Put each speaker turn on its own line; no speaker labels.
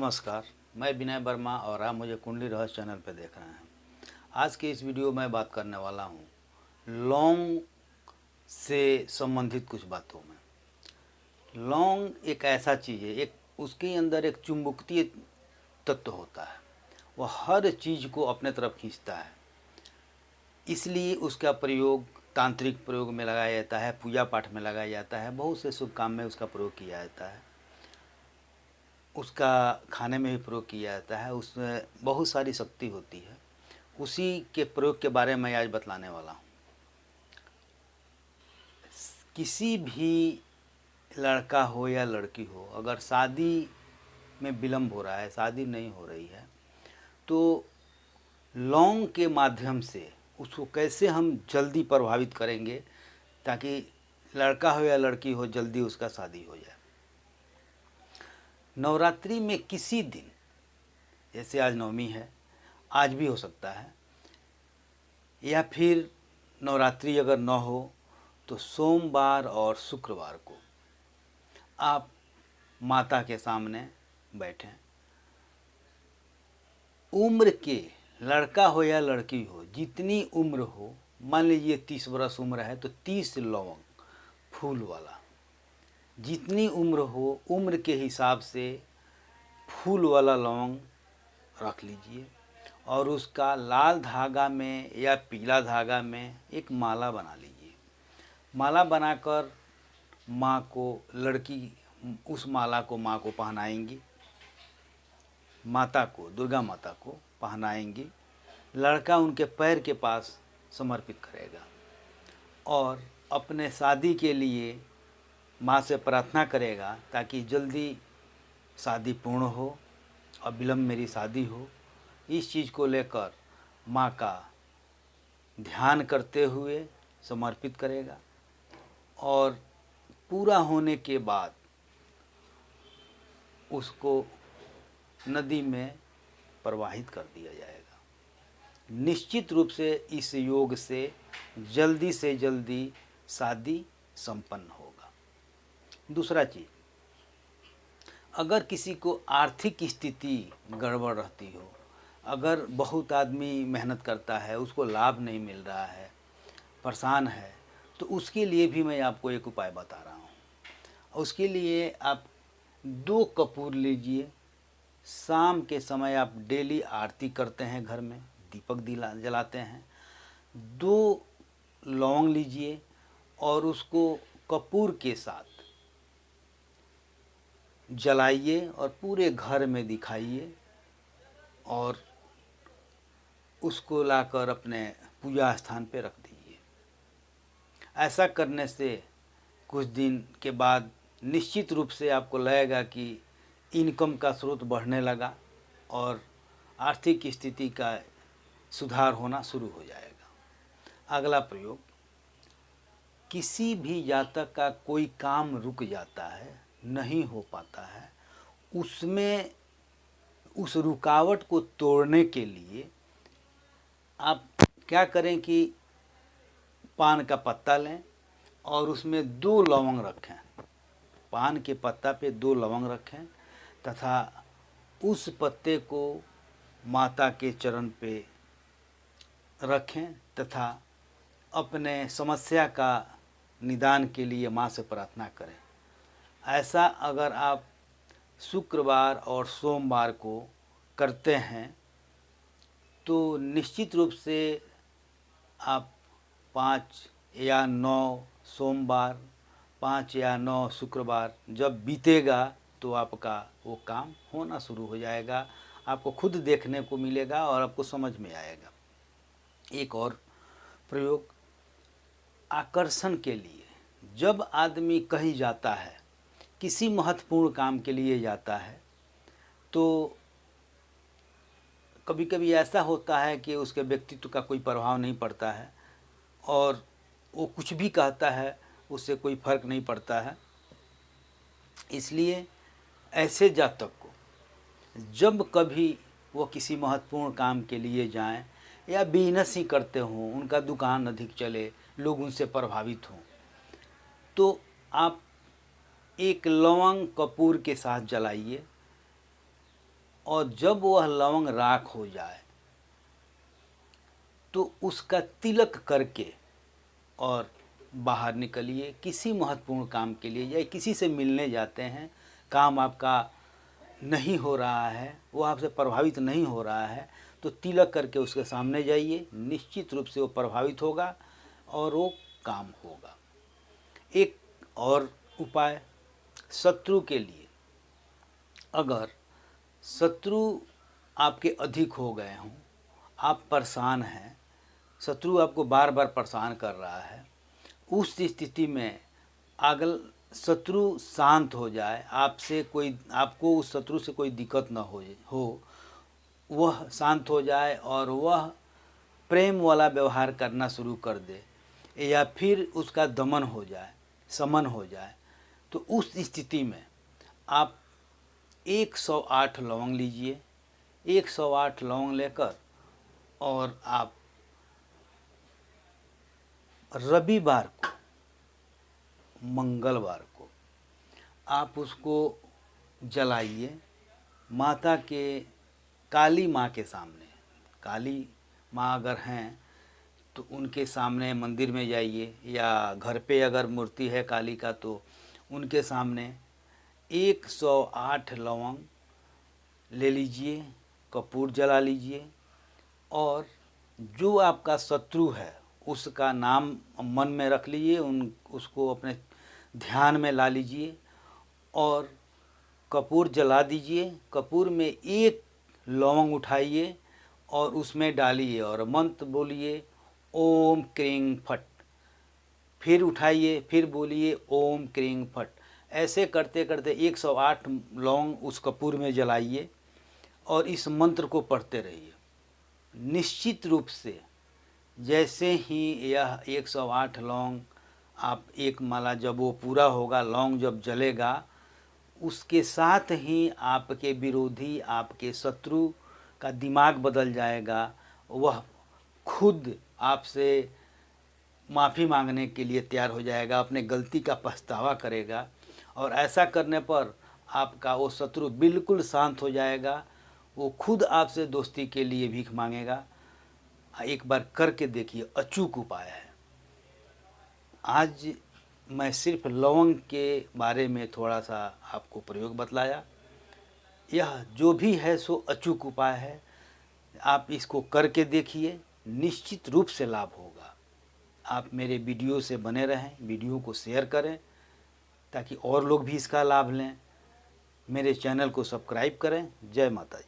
नमस्कार, मैं विनय वर्मा और आप मुझे कुंडली रहस्य चैनल पर देख रहे हैं। आज के इस वीडियो में बात करने वाला हूँ लौंग से संबंधित कुछ बातों में। लौंग एक ऐसा चीज़ है, एक उसके अंदर एक चुंबकीय तत्व होता है, वह हर चीज़ को अपने तरफ खींचता है। इसलिए उसका प्रयोग तांत्रिक प्रयोग में लगाया जाता है, पूजा पाठ में लगाया जाता है, बहुत से शुभ काम में उसका प्रयोग किया जाता है, उसका खाने में भी प्रयोग किया जाता है। उसमें बहुत सारी शक्ति होती है। उसी के प्रयोग के बारे में आज बतलाने वाला हूँ। किसी भी लड़का हो या लड़की हो, अगर शादी में विलम्ब हो रहा है, शादी नहीं हो रही है, तो लौंग के माध्यम से उसको कैसे हम जल्दी प्रभावित करेंगे ताकि लड़का हो या लड़की हो जल्दी उसका शादी हो जाए। नवरात्रि में किसी दिन, जैसे आज नवमी है, आज भी हो सकता है, या फिर नवरात्रि अगर न हो तो सोमवार और शुक्रवार को आप माता के सामने बैठें। उम्र के लड़का हो या लड़की हो, जितनी उम्र हो, मान लीजिए 30 वर्ष उम्र है तो 30 लौंग फूल वाला, जितनी उम्र हो उम्र के हिसाब से फूल वाला लौंग रख लीजिए और उसका लाल धागा में या पीला धागा में एक माला बना लीजिए। माला बनाकर माँ को, लड़की उस माला को माँ को पहनाएंगी, माता को, दुर्गा माता को पहनाएंगी। लड़का उनके पैर के पास समर्पित करेगा और अपने शादी के लिए माँ से प्रार्थना करेगा ताकि जल्दी शादी पूर्ण हो, अविलंब मेरी शादी हो। इस चीज़ को लेकर माँ का ध्यान करते हुए समर्पित करेगा और पूरा होने के बाद उसको नदी में प्रवाहित कर दिया जाएगा। निश्चित रूप से इस योग से जल्दी शादी संपन्न होगा। दूसरा चीज़, अगर किसी को आर्थिक स्थिति गड़बड़ रहती हो, अगर बहुत आदमी मेहनत करता है, उसको लाभ नहीं मिल रहा है, परेशान है, तो उसके लिए भी मैं आपको एक उपाय बता रहा हूँ। उसके लिए आप 2 कपूर लीजिए। शाम के समय आप डेली आरती करते हैं, घर में दीपक जलाते हैं। 2 लौंग लीजिए और उसको कपूर के साथ जलाइए और पूरे घर में दिखाइए और उसको लाकर अपने पूजा स्थान पे रख दीजिए। ऐसा करने से कुछ दिन के बाद निश्चित रूप से आपको लगेगा कि इनकम का स्रोत बढ़ने लगा और आर्थिक स्थिति का सुधार होना शुरू हो जाएगा। अगला प्रयोग, किसी भी जातक का कोई काम रुक जाता है, नहीं हो पाता है, उसमें उस रुकावट को तोड़ने के लिए आप क्या करें कि पान का पत्ता लें और उसमें 2 लवंग रखें। पान के पत्ता पे 2 लवंग रखें तथा उस पत्ते को माता के चरण पे रखें तथा अपने समस्या का निदान के लिए माँ से प्रार्थना करें। ऐसा अगर आप शुक्रवार और सोमवार को करते हैं तो निश्चित रूप से आप 5 या 9 सोमवार, 5 या 9 शुक्रवार जब बीतेगा तो आपका वो काम होना शुरू हो जाएगा। आपको खुद देखने को मिलेगा और आपको समझ में आएगा। एक और प्रयोग, आकर्षण के लिए, जब आदमी कहीं जाता है, किसी महत्वपूर्ण काम के लिए जाता है, तो कभी कभी ऐसा होता है कि उसके व्यक्तित्व का कोई प्रभाव नहीं पड़ता है और वो कुछ भी कहता है उससे कोई फर्क नहीं पड़ता है। इसलिए ऐसे जातक को जब कभी वो किसी महत्वपूर्ण काम के लिए जाएं या बिजनेस ही करते हों, उनका दुकान अधिक चले, लोग उनसे प्रभावित हों, तो आप एक लौंग कपूर के साथ जलाइए और जब वह लवंग राख हो जाए तो उसका तिलक करके और बाहर निकलिए। किसी महत्वपूर्ण काम के लिए या किसी से मिलने जाते हैं, काम आपका नहीं हो रहा है, वो आपसे प्रभावित नहीं हो रहा है, तो तिलक करके उसके सामने जाइए। निश्चित रूप से वो प्रभावित होगा और वो काम होगा। एक और उपाय शत्रु के लिए, अगर शत्रु आपके अधिक हो गए हों, आप परेशान हैं, शत्रु आपको बार बार परेशान कर रहा है, उस स्थिति में अगर शत्रु शांत हो जाए, आपको उस शत्रु से कोई दिक्कत न हो, वह शांत हो जाए और वह प्रेम वाला व्यवहार करना शुरू कर दे या फिर उसका दमन हो जाए, शमन हो जाए, तो उस स्थिति में आप 108 लौंग लीजिए। 108 लौंग लेकर और आप रविवार को, मंगलवार को आप उसको जलाइए माता के, काली माँ के सामने। काली माँ अगर हैं तो उनके सामने मंदिर में जाइए, या घर पे अगर मूर्ति है काली का तो उनके सामने 108 लौंग ले लीजिए, कपूर जला लीजिए और जो आपका शत्रु है उसका नाम मन में रख लीजिए, उसको अपने ध्यान में ला लीजिए और कपूर जला दीजिए। कपूर में एक लौंग उठाइए और उसमें डालिए और मंत्र बोलिए ओम क्रीं फट। फिर उठाइए, फिर बोलिए ओम क्रीं फट। ऐसे करते करते 108 लौंग उस कपूर में जलाइए और इस मंत्र को पढ़ते रहिए। निश्चित रूप से जैसे ही यह 108 लौंग, आप एक माला जब वो पूरा होगा, लौंग जब जलेगा, उसके साथ ही आपके विरोधी, आपके शत्रु का दिमाग बदल जाएगा। वह खुद आपसे माफ़ी मांगने के लिए तैयार हो जाएगा, अपने गलती का पछतावा करेगा और ऐसा करने पर आपका वो शत्रु बिल्कुल शांत हो जाएगा। वो खुद आपसे दोस्ती के लिए भीख मांगेगा। एक बार करके देखिए, अचूक उपाय है। आज मैं सिर्फ लवंग के बारे में थोड़ा सा आपको प्रयोग बतलाया। यह जो भी है सो अचूक उपाय है। आप इसको करके देखिए, निश्चित रूप से लाभ होगा। आप मेरे वीडियो से बने रहें, वीडियो को शेयर करें ताकि और लोग भी इसका लाभ लें। मेरे चैनल को सब्सक्राइब करें। जय माता दी।